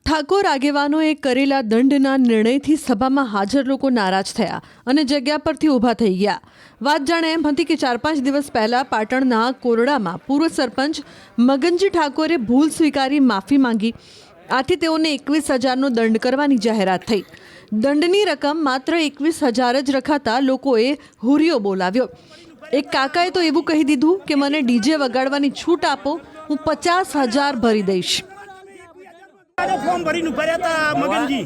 ઠાકોર આગેવાનોએ કરેલા દંડના નિર્ણયથી સભામાં હાજર લોકો નારાજ થયા અને જગ્યા પરથી ઊભા થઈ ગયા. વાત જાણે એમ હતી કે 4-5 દિવસ પહેલા પાટણના કોરડામાં પૂર્વ સરપંચ મગનજી ઠાકોરે ભૂલ સ્વીકારી માફી માંગી. આથી તેઓને 21,000નો દંડ કરવાની જાહેરાત થઈ. દંડની રકમ માત્ર 21,000 જ રખાતા લોકોએ હુરિયો બોલાવ્યો. એક કાકાએ તો એવું કહી દીધું કે મને ડીજે વગાડવાની છૂટ આપો, હું 50,000 ભરી દઈશ. ફોર્મ ભરીને ભર્યા હતા મગનજી,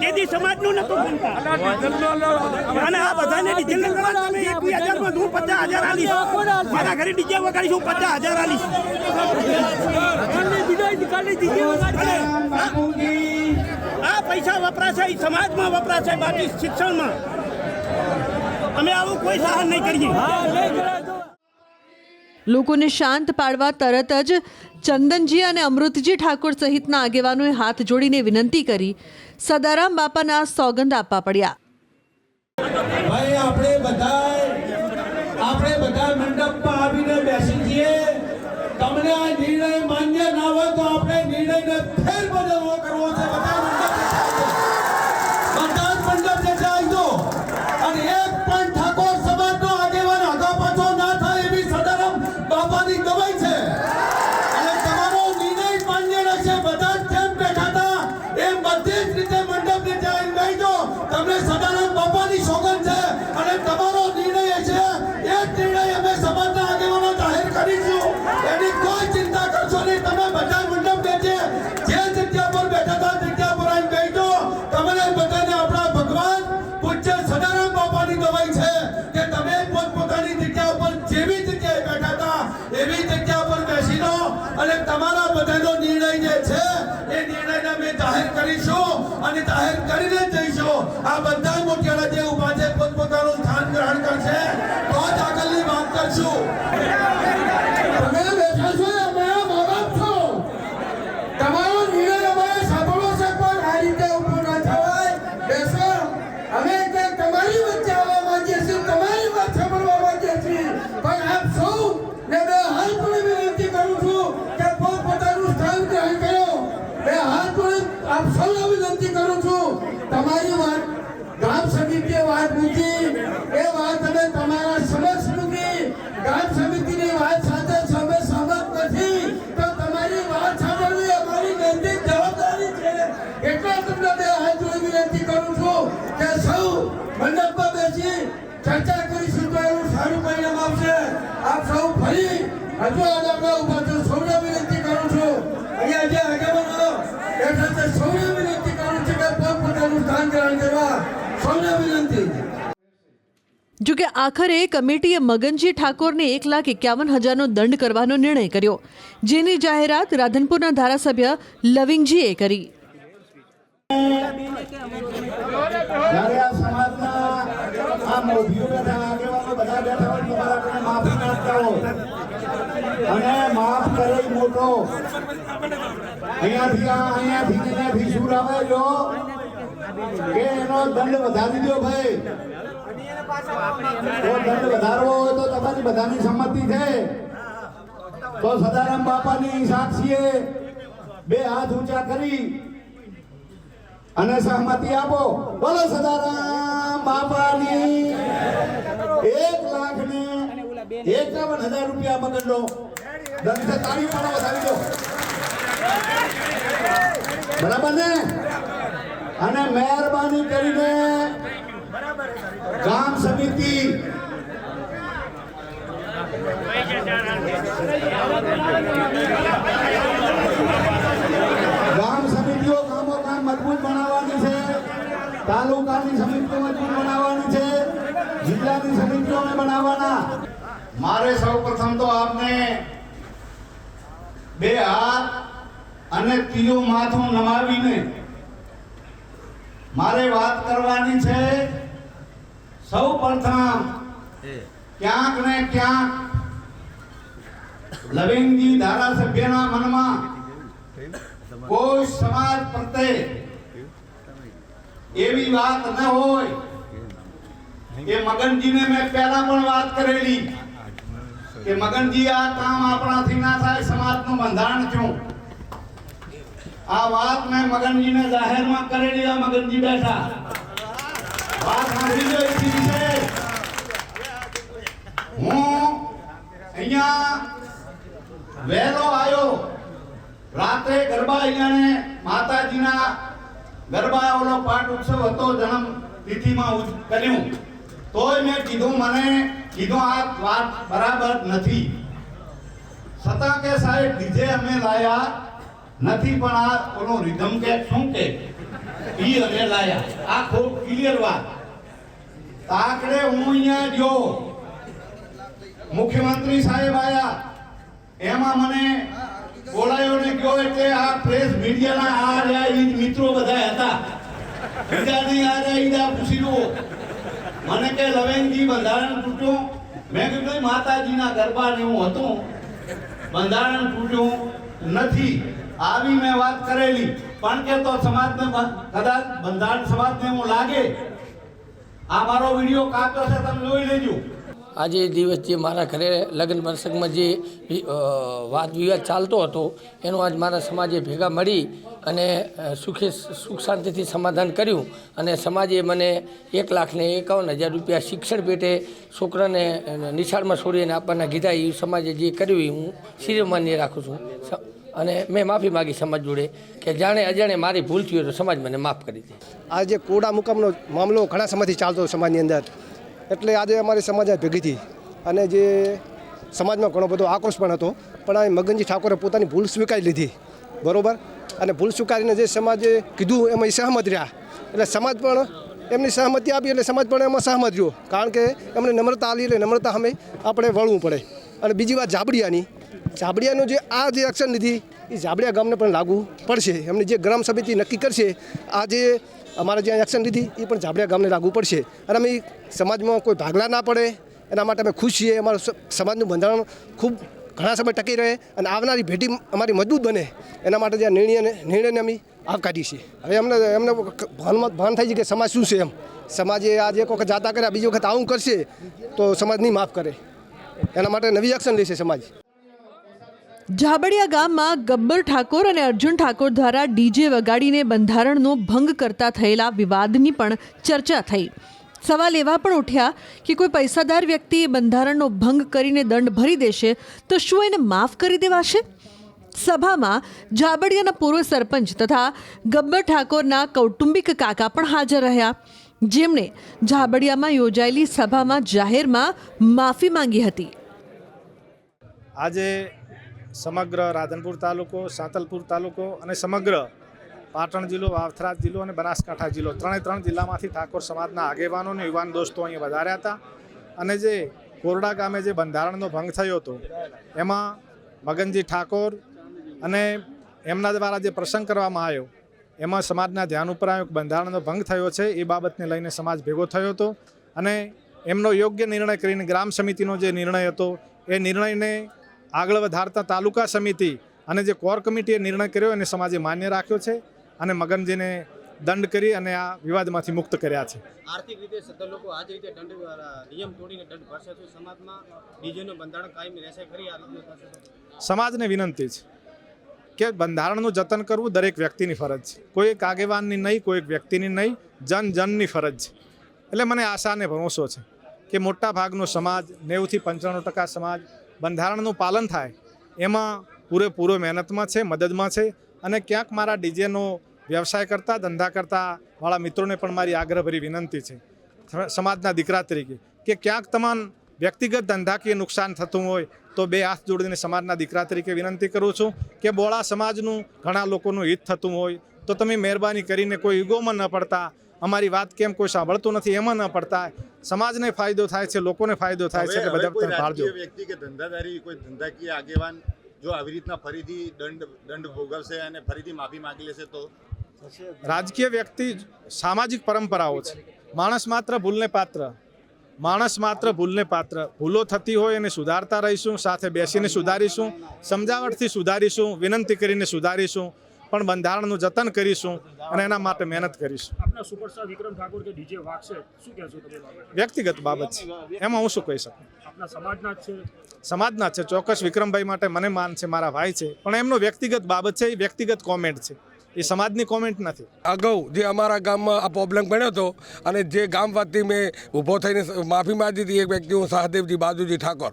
તેથી સમાજનું નતું બનતા અને આ બધાને ડીજે લગાડવા 21,000 માં હું 50,000 આલીશ. મારા ઘરે ડીજે વગાડીશ, હું 50,000 આલીશ. આ પૈસા વપરાશે સમાજમાં વપરાશે, બાકી શિક્ષણમાં અમે આવું કોઈ સહાય નહીં કરીએ. લોકોને શાંત પાડવા તરત જ ચંદનજી અને અમૃતજી ઠાકોર સહિતના આગેવાનોએ હાથ જોડીને વિનંતી કરી. સદારામ બાપાના સોગંદ આપવા પડ્યા. ભાઈ આપણે બધા મંડપમાં આવીને બેસી છીએ. તમને આ નિર્ણય માન્ય ના હોય તો આપણે નિર્ણયને ફેરબદલ કરવો છે. બધા મંડપ જગ્યાએ દો અને એક પણ ઠાકોર સમાજનો આગેવાન આગા પાછો ના થાય એવી સદારામ બાપાની દવાઈ છે. અને તમારો નિર્ણય માન્ય રહેશે. બધા જેમ બેઠા હતા એમ બધી જ રીતે મંડપ જગ્યાએ બેસજો. તમને સદારામ બાપાની સોગંદ છે અને તમારો નિર્ણય છે એ નિર્ણય અમે સમાજના આગેવાનો જાહેર કરીશું. એની કોઈ ચિંતા કરશો નહીં. તમે બધા મંડપ બેસે જે જગ્યા પર બેઠા હતા જગ્યા પર આવીને બેસજો. તમને બધાને આપણા ભગવાન પૂજ્ય સદારામ બાપાની દવાઈ છે કે તમે પોતપોતાની જગ્યા પર જેવી જગ્યાએ બેઠા હતા એવી જગ્યા પર બેસી લો અને તમારા બધાનો નિર્ણય જે છે એ નિર્ણયને અમે જાહેર કરીશું અને જાહેર કરીને જઈશું. આ બધા મોટિયાળા જે ઊભા છે પોતપોતાનું સ્થાન ગ્રહણ કરશે તો જ આગળની વાત કરશું. તમે બેઠા છો અમારા મા બાપ છો. તમારો નિર્ણય અમારે સાંભળવો છે પણ આ રીતે ઊભો ના થવાય. બેસો. અમે તમારી વચ્ચે આવવા માંગીએ છીએ, તમારી વાત સાંભળવા માંગીએ છીએ. પણ આપ સૌ ને મેં હાથ જોડી વિનંતી કરું છું કે પોતપોતાનું સ્થાન ગ્રહણ કરો. મેં હાથ જોડી આપ સૌને વિનંતી કરું છું. તમારી વાત ગામ સમિતિએ વાત મૂકી એ વાત અમે તમારા સમક્ષ મૂકી. ગામ સમિતિની વાત સાથે સભે સહમત નથી તો તમારી વાત સાંભળવી અમારી નૈતિક જવાબદારી છે. એટલે તમને મેં હાથ જોડી વિનંતી કરું છું કે સૌ મંડપમાં બેસી ચર્ચા કરીશું તો એવું સારું પરિણામ આવશે. આપ સૌ ફરી હજુ આગળ ઉભા છો. સૌને વિનંતી કરું છું, અહીંયા જે આગેવાનો બેઠા છે સૌને વિનંતી કરું છું કે પોતપોતાનું સ્થાન ગ્રહણ કરવા. સૌને વિનંતી. જોકે આખરે કમિટીએ મગનજી ઠાકોરને 1,51,000નો દંડ કરવાનો નિર્ણય કર્યો, જેની જાહેરાત રાધનપુરના ધારાસભ્ય લવિંગજીએ કરી. જ્યારે આ સમાજના આ મોભીઓ બેઠા આગેવાનો બધા બેઠા હોય તમારા આપણે માફી માંગતા હોય અને માફ કરે મોટો અહીંયાથી સુર આવે જો કે એનો દંડ વધારી દો ભાઈ. તો દંડ વધારવો હોય તો તમારી બધાની સંમતિ છે તો સદારામ બાપાની સાક્ષીએ 2 હાથ ઊંચા કરી અને સહમતિ આપો. બોલો સદારામ બાપાની. 1,51,000 રૂપિયા મગનનો દંડ. તાળી પણ વધારી દો. બરાબર ને? અને મહેરબાની કરીને ગામ સમિતિ ગામો ગામ મજબૂત બનાવવાની છે. તાલુકાની સમિતિઓ મજબૂત બનાવવાની છે. જિલ્લાની સમિતિઓ બનાવવાના. મારે સૌ પ્રથમ તો આપને 2 હાથ અને ત્રીજું માથું નમાવીને મારે વાત કરવાની છે. સૌ પ્રથમ ક્યાંક ને ક્યાંક લવિંગજી ધારાસભ્યના મનમાં કોઈ સમાજ પ્રત્યે એવી વાત ન હોય કે મગનજીને મેં પહેલા પણ વાત કરેલી કે મગનજી આ કામ આપણાથી ના થાય, સમાજનું બંધારણ થયું આ વાત મેં મગનજીને જાહેરમાં કરેલી. આ મગનજી બેઠા વાત સાંભળી લો. એક વિશે હું અહીંયા વહેલો આવ્યો. રાત્રે ગરબા અહીંયા માતાજીના ગરબા ઓલો પાઠ ઉત્સવ હતો, જન્મ તિથિમાં કર્યું. તોય મેં કીધું, મને કીધું આ વાત બરાબર નથી. છતાં કે સાહેબ ડીજે અમે લાયા નથી, પણ આ ઓલો રિધમ કે શું કે ઈ અમે લાયા. આ ખૂબ ક્લિયર વાત. તાકડે હું અહીંયા ગયો, મુખ્યમંત્રી સાહેબ આયા, એમાં મને બોલાયો ને ગયો. એટલે આ પ્રેસ મીડિયાના આ રહ્યા ઈ મિત્રો બધા હતા. બીજા નહીં આ રહ્યા ઈ પૂછી લો. મને કે લવેનજી બંધારણ તૂટ્યું. મેં કીધું માતાજીના ગરબા ને હું હતું, બંધારણ તૂટ્યું નથી. આવી મેં વાત કરેલી. પણ કે તો સમાજને કદાચ બંધારણ સમાજને હું લાગે. આ મારો વિડીયો કાપ્યો છે, તમે જોઈ લેજો. આજે દિવસ જે મારા ઘરે લગ્ન પ્રસંગમાં જે વાદ વિવાદ ચાલતો હતો એનું આજ મારા સમાજે ભેગા મળી અને સુખ શાંતિથી સમાધાન કર્યું. અને સમાજે મને 1,51,000 રૂપિયા શિક્ષણ પેટે છોકરાને નિશાળમાં છોડીને આપવાના કીધા. એ સમાજે જે કર્યું એ હું શિરોમાન્ય રાખું છું. અને મેં માફી માગી સમાજ જોડે કે જાણે અજાણે મારી ભૂલ થઈ હોય તો સમાજ મને માફ કરી દે. આ જે કોડા મુકામનો મામલો ઘણા સમયથી ચાલતો સમાજની અંદર, એટલે આજે અમારી સમાજ ભેગી થઈ અને જે સમાજમાં ઘણો બધો આક્રોશ પણ હતો. પણ આ મગનજી ઠાકોરે પોતાની ભૂલ સ્વીકારી લીધી, બરાબર. અને ભૂલ સ્વીકારીને જે સમાજે કીધું એમાં સહમત રહ્યા. એટલે સમાજ પણ એમની સહમતિ આપી, એટલે સમાજ પણ એમાં સહમત રહ્યો. કારણ કે એમને નમ્રતા આપી, એટલે નમ્રતા સામે આપણે વળવું પડે. અને બીજી વાત જાબડિયાનું જે આ જે એક્શન લીધી એ જાબડિયા ગામને પણ લાગુ પડશે. એમને જે ગ્રામ સમિતિ નક્કી કરશે આ જે અમારે જ્યાં એક્શન લીધી એ પણ જાબડિયા ગામને લાગુ પડશે. અને અમે સમાજમાં કોઈ ભાગલા ના પડે એના માટે અમે ખુશ છીએ. અમારું સમાજનું બંધારણ ખૂબ ઘણા સમય ટકી રહે અને આવનારી પેઢી અમારી મજબૂત બને એના માટે જે નિર્ણયને અમે આવકારીએ છીએ. હવે એમને ભાન થઈ છે કે સમાજ શું છે. એમ સમાજે આજે એક વખત જાતા કર્યા, બીજી વખત આવું કરશે તો સમાજ નહીં માફ કરે. એના માટે નવી એક્શન લેશે સમાજ. ઝાબડિયા ગામમાં ગબ્બર ઠાકોર અને અર્જુન ઠાકોર દ્વારા ડીજે વગાડીને બંધારણનો ભંગ કરતા થયેલા વિવાદની પણ ચર્ચા થઈ. સવાલ એવા પણ ઉઠ્યા કે કોઈ પૈસાદાર વ્યક્તિ બંધારણનો ભંગ કરીને દંડ ભરી દેશે તો શું એને માફ કરી દેવાશે? સભામાં ઝાબડિયાના પૂર્વ સરપંચ તથા ગબ્બર ઠાકોરના કૌટુંબિક કાકા પણ હાજર રહ્યા, જેમણે ઝાબડિયામાં યોજાયેલી સભામાં જાહેરમાં માફી માંગી હતી. આજે સમગ્ર રાધનપુર તાલુકો, સાંતલપુર તાલુકો અને સમગ્ર પાટણ જિલ્લો, વાવથરા જિલ્લો અને બનાસકાંઠા જિલ્લો, ત્રણ જિલ્લામાંથી ઠાકોર સમાજના આગેવાનો અને યુવાન દોસ્તો અહીંયા વધાર્યા હતા. અને જે કોરડા ગામે જે બંધારણનો ભંગ થયો હતો એમાં મગનજી ઠાકોર અને એમના દ્વારા જે પ્રસંગ કરવામાં આવ્યો એમાં સમાજના ધ્યાન ઉપર આવ્યું બંધારણનો ભંગ થયો છે. એ બાબતને લઈને સમાજ ભેગો થયો હતો અને એમનો યોગ્ય નિર્ણય કરીને ગ્રામ સમિતિનો જે નિર્ણય હતો એ નિર્ણયને આગળ વધારતા તાલુકા સમિતિ અને જે કોર કમિટીએ નિર્ણય કર્યો એને સમાજે માન્ય રાખ્યો છે અને મગનજીને દંડ કરી અને આ વિવાદમાંથી મુક્ત કર્યા છે. આર્થિક રીતે સદ્ધર લોકો આ જ રીતે નિયમ તોડીને દંડ ભરશે તો સમાજમાં ડીજેનું બંધારણ કાયમી રહેશે ખરી? આ રીતે થશે? સમાજને વિનંતી છે કે બંધારણનું જતન કરવું દરેક વ્યક્તિની ફરજ છે. કોઈ એક આગેવાનની નહીં, કોઈ એક વ્યક્તિની નહીં, જનની ફરજ છે. એટલે મને આશા અને ભરોસો છે કે મોટા ભાગનો સમાજ, 90-95% સમાજ બંધારણનું પાલન થાય એમાં પૂરેપૂરો મહેનતમાં છે, મદદમાં છે. અને ક્યાંક મારા ડીજેનો વ્યવસાય કરતા, ધંધા કરતા વાળા મિત્રોને પણ મારી આગ્રહભરી વિનંતી છે સમાજના દીકરા તરીકે કે ક્યાંક તમામ વ્યક્તિગત ધંધાકીય નુકસાન થતું હોય તો બે હાથ જોડીને સમાજના દીકરા તરીકે વિનંતી કરું છું કે બોળા સમાજનું ઘણા લોકોનું હિત થતું હોય તો તમે મહેરબાની કરીને કોઈ ઈગોમાં ન પડતા, અમારી વાત કેમ કોઈ સાંભળતું નથી એમાં ન પડતા. સમાજને ફાયદો થાય છે, લોકોને ફાયદો થાય છે એટલે બધા તમે પાળજો. વ્યક્તિ કે ધંધાદારી, કોઈ ધંધાકીય આગેવાન જો આવી રીતના ફરીથી દંડ ભોગવશે અને ફરીથી માફી માંગી લેશે તો? રાજકીય વ્યક્તિ, સામાજિક પરંપરાઓ છે. માણસ માત્ર ભૂલને પાત્ર. ભૂલો થતી હોય એને સુધારતા રહીશું, સાથે બેસીને સુધારીશું, સમજાવટથી સુધારીશું, વિનંતી કરીને સુધારીશું, પણ બંધારણનું જતન કરીશું અને એના માટે મહેનત કરીશું. આપના સુપરસ્ટાર વિક્રમ ઠાકોર કે ડીજે વાગશે, શું કહેશો તમે? વ્યક્તિગત બાબત છે, એમાં હું શું કહી શકું? આપના સમાજના જ છે? સમાજના છે, ચોક્કસ. વિક્રમભાઈ માટે મને માન છે, મારા ભાઈ છે, પણ એમનો વ્યક્તિગત બાબત છે, એ વ્યક્તિગત કોમેન્ટ છે. એ સમાજની કોમેન્ટ નથી. અગાઉ જે અમારા ગામમાં આ પ્રોબ્લેમ બન્યો હતો અને જે ગામ વતી મેં ઊભો થઈને માફી માંગી હતી, એક વ્યક્તિ હું સહદેવજી બાજુજી ઠાકોર.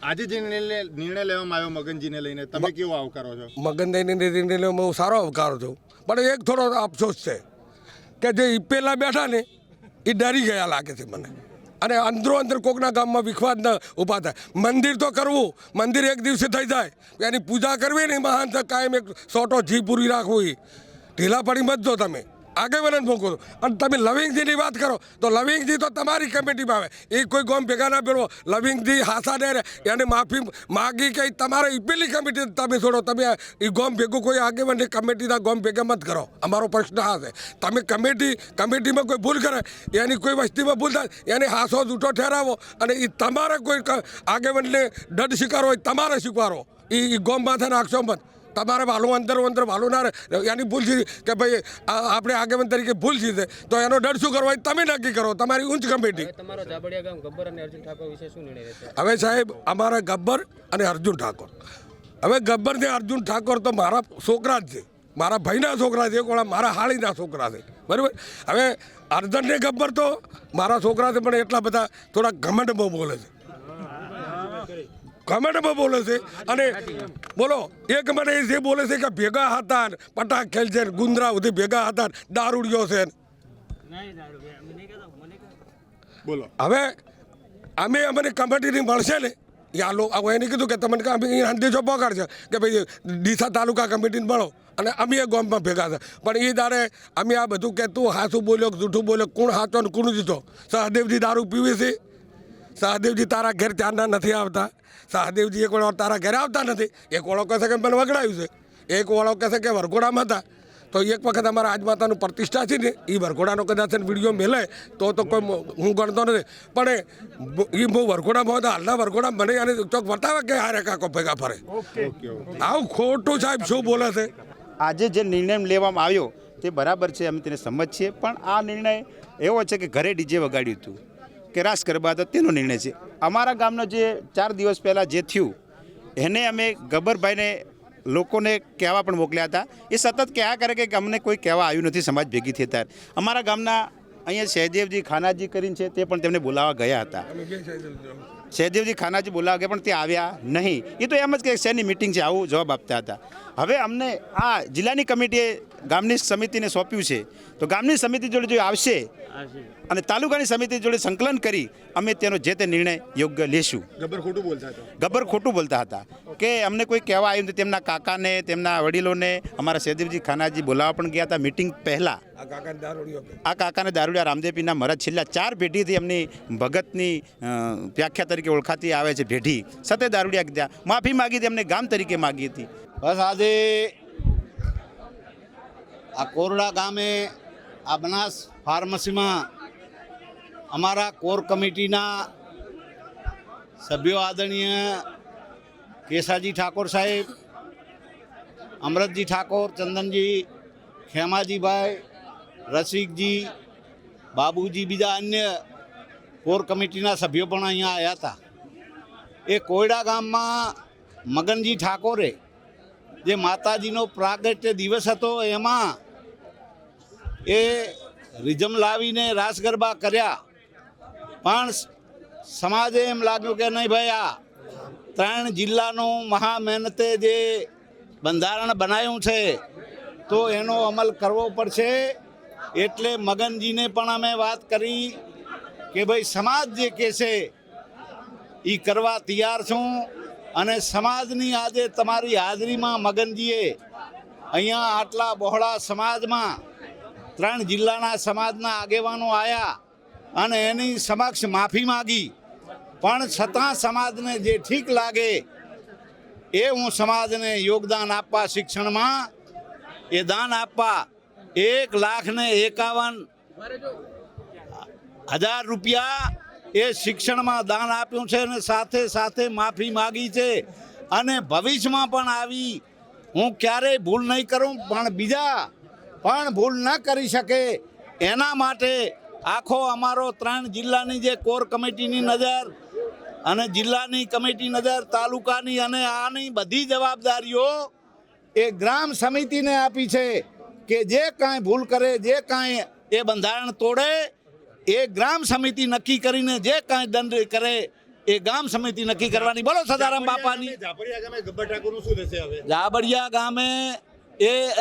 આજે જે નિર્ણય લેવામાં આવ્યો મગનજીને લઈને તમે કેવો આવકારો છો? મગનભાઈને નિર્ણય લેવામાં હું સારો આવકારો છું, પણ એક થોડો અફસોસ છે કે જે પેલા બેઠા ને એ ડરી ગયા લાગે છે મને. અને અંદર કોકના ગામમાં વિખવાદ ન ઊભા થાય. મંદિર તો કરવું, મંદિર એક દિવસે થઈ જાય, એની પૂજા કરવી ને મહાન કાયમ એક સોટો જી પૂરી રાખવું. એ ઢીલા પડી મત જો તમે આગેવાન મૂકો છો. અને તમે લવિંગજીની વાત કરો તો લવિંગજી તો તમારી કમિટીમાં આવે, એ કોઈ ગોમ ભેગા ના પેલો લવિંગજી હાસાને એને માફી માગી કે તમારે પેલી કમિટી તમે છોડો, તમે એ ગોમ ભેગું કોઈ આગેવાનની કમિટીના ગોમ ભેગા મત કરો. અમારો પ્રશ્ન આ છે, તમે કમિટીમાં કોઈ ભૂલ કરે, એની કોઈ વસ્તીમાં ભૂલ થાય, એને હાસો જૂઠો ઠેરાવો અને એ તમારે કોઈ આગેવાનને દંડ સ્વીકારો હોય તમારે સ્વીકારો. એ ગોમ માથે નાખશો મત. તમારે વાલું અંદર વાલું ના રહે, એની ભૂલ છે કે ભાઈ આપણે આગેવાન તરીકે ભૂલ છે તો એનો ડર શું કરવો તમે નક્કી કરો, તમારી ઊંચ કમિટી. તમારો જાબડિયા ગામ ગબ્બર અને અર્જુન ઠાકોર વિશે શું નિર્ણય રહેશે? હવે સાહેબ અમારા ગબ્બર અને અર્જુન ઠાકોર, હવે ગબ્બર ને અર્જુન ઠાકોર તો મારા છોકરા જ છે, મારા ભાઈના છોકરા છે, કોણ મારા હાળીના છોકરા છે, બરાબર. હવે અર્જુન ને ગબ્બર તો મારા છોકરા છે, પણ એટલા બધા થોડા ઘમંડમાં બોલે છે, કમેન્ટમાં બોલે છે. અને બોલો એક મને જે બોલે છે કે ભેગા હતા પટાક ખેલ છે, ગુંદરા સુધી ભેગા હતા, દારૂડિયો છે. બોલો હવે અમને કમિટીની મળશે ને યા એને કીધું કે તમને અંદેશો પકડ છે કે ભાઈ ડીસા તાલુકા કમિટીને મળો અને અમે એ ગામમાં ભેગા છે. પણ એ દાડે અમે આ બધું કે તું હાસું બોલ્યો જૂઠું બોલ્યો, કોણ હાચો ને કોણ જીતો? સહદેવજી દારૂ પીવે છે, સહદેવજી તારા ઘેર ત્યારના નથી આવતા, સહદેવજી એક વાળો તારા ઘરે આવતા નથી. એક વાળો કહે છે કે મને વગડાયું છે, એક વાળો કહે છે કે વરઘોડામાં હતા. તો એક વખત અમારા આજમાતાનું પ્રતિષ્ઠા છે ને એ વરઘોડાનો કદાચ વિડીયો મેલે તો કોઈ હું ગણતો નથી, પણ એ બહુ વરઘોડામાં હતા, હાલના વરઘોડા મને અને ચોક બતાવે કે હારે કાકો ભેગા ફરે. આવું ખોટું સાહેબ શું બોલે છે? આજે જે નિર્ણય લેવામાં આવ્યો તે બરાબર છે, અમે તેને સમજ છીએ, પણ આ નિર્ણય એવો છે કે ઘરે ડીજે વગાડ્યું હતું કે રાસ ગરબા હતો તેનો નિર્ણય છે. અમારા ગામનો જે 4 દિવસ પહેલાં જે થયું એને અમે ગબ્બરભાઈને લોકોને કહેવા પણ મોકલ્યા હતા. એ સતત કહેવા કરે કે અમને કોઈ કહેવા આવ્યું નથી સમાજ ભેગી થઈ ત્યારે. અમારા ગામના અહીંયા સહેદેવજી ખાનાજી કરીને છે તે પણ તેમને બોલાવવા ગયા હતા, સહેદેવજી ખાનાજી બોલાવવા ગયા પણ તે આવ્યા નહીં. એ તો એમ જ કે શેની મિટિંગ છે આવું જવાબ આપતા હતા. હવે અમને આ જિલ્લાની કમિટીએ ગામની સમિતિને સોંપ્યું છે, તો ગામની સમિતિ જોડે જો આવશે અને તાલુકાની સમિતિ જોડે સંકલન કરી અમે તેનો જે તે નિર્ણય યોગ્ય લેશું. ગબ્બર ખોટું બોલતા હતા કે અમને કોઈ કહેવા આવ્યું નથી. તેમના કાકાને તેમના વડીલોને અમારા સહેદેવજી ખાનાજી બોલાવવા પણ ગયા હતા મિટિંગ પહેલાં. આ કાકાને દારૂડિયા રામદેવપીરના મહારાજ છેલ્લા 4 પેઢીથી એમની ભગતની વ્યાખ્યા તરીકે ઓળખાતી આવે છે પેઢી સતે દારૂડિયા કીધા. માફી માગી હતી, એમને ગામ તરીકે માગી હતી. બસ આજે આ કોરડા ગામે આ બનાસ ફાર્મસીમાં અમારા કોર કમિટીના સભ્યો આદરણીય કેસાજી ઠાકોર સાહેબ, અમરતજી ઠાકોર, ચંદનજી, ખેમાજીભાઈ, રસિકજી, બાબુજી, બીજા અન્ય કોર કમિટીના સભ્યો પણ અહીંયા આવ્યા હતા. એ કોયડા ગામમાં મગનજી ઠાકોરે જે માતાજીનો પ્રાગટ્ય દિવસ હતો એમાં એ રિઝમ લાવીને રાસ ગરબા કર્યા, પણ સમાજે એમ લાગ્યું કે નહીં ભાઈ આ 3 જિલ્લાનું મહા મહેનતે જે બંધારણ બનાવ્યું છે તો એનો અમલ કરવો પડશે. એટલે મગનજીને પણ અમે વાત કરી કે ભાઈ સમાજ જે કહેશે એ કરવા તૈયાર છું. અને સમાજની આજે તમારી હાજરીમાં મગનજીએ અહીંયા આટલા બહોળા સમાજમાં 3 જિલ્લાના સમાજના આગેવાનો આવ્યા અને એની સમક્ષ માફી માગી, પણ છતાં સમાજને જે ઠીક લાગે એ હું સમાજને યોગદાન આપવા શિક્ષણમાં એ દાન આપવા 1,51,000 રૂપિયા એ શિક્ષણમાં દાન આપ્યું છે અને સાથે સાથે માફી માગી છે. અને ભવિષ્યમાં પણ આવી હું ક્યારેય ભૂલ નહીં કરું, પણ બીજા પણ ભૂલ ન કરી શકે એના માટે આખો અમારો 3 જિલ્લાની જે કોર કમિટીની નજર અને જિલ્લાની કમિટી નજર, તાલુકાની અને આની બધી જવાબદારીઓ એ ગ્રામ સમિતિને આપી છે કે જે કાંઈ ભૂલ કરે, જે કાંઈ એ બંધારણ તોડે, એ ગ્રામ સમિતિ નક્કી કરીને જે કાંઈ દંડ કરે એ ગામ સમિતિ નક્કી કરવાની. બોલો સદારામ બાપાની. ઝાપડિયા ગામે ગબ્બર ઠાકોરનું શું થશે હવે? જાબડિયા ગામે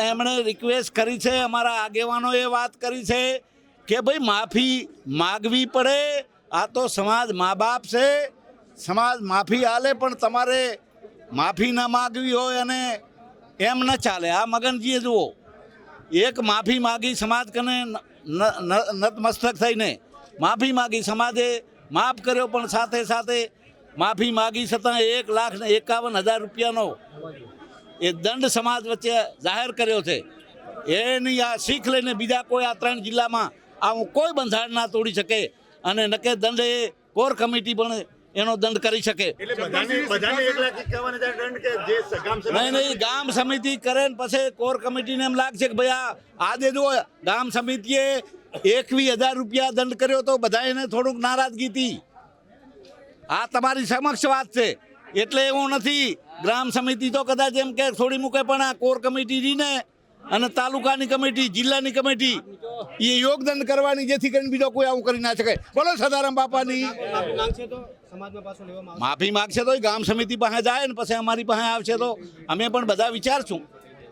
એમણે રિક્વેસ્ટ કરી છે, અમારા આગેવાનોએ વાત કરી છે કે ભાઈ માફી માગવી પડે. આ તો સમાજ મા બાપ છે, સમાજ માફી આલે, પણ તમારે માફી ન માગવી હોય અને એમ ન ચાલે. આ મગનજીએ જુઓ, એક માફી માગી સમાજ કને નતમસ્તક થઈને માફી માગી, સમાજે માફ કર્યો, પણ સાથે સાથે માફી માગી છતાં 1,51,000 રૂપિયાનો એ દંડ સમાજ વચ્ચે જાહેર કર્યો છે. એની આ શીખ લઈને બીજા કોઈ આ 3 જિલ્લામાં આવું કોઈ બંધારણ ના તોડી શકે અને નકે દંડ એ કોર કમિટી પણ એનો દંડ કરી શકે. નહીં, ગામ સમિતિ કરે ને પછી કોર કમિટીને એમ લાગશે કે ભાઈ આજે જો ગામ સમિતિએ 21,000 રૂપિયા દંડ કર્યો તો બધા એને થોડુંક નારાજગી હતી. આ તમારી સમક્ષ વાત છે, એટલે એવું નથી. ગ્રામ સમિતિ તો કદાચ એમ કે થોડી મૂકે, પણ આ કોર કમિટી રહીને અને તાલુકાની કમિટી, જિલ્લાની કમિટી એ યોગદાન કરવાની, જેથી કરીને બીજો કોઈ આવું કરી ના શકે. બોલો સદારામ બાપાની. માફી માગશે તો ગામ સમિતિ પાસે જાય ને પછી અમારી પાસે આવશે તો અમે પણ બધા વિચારશું.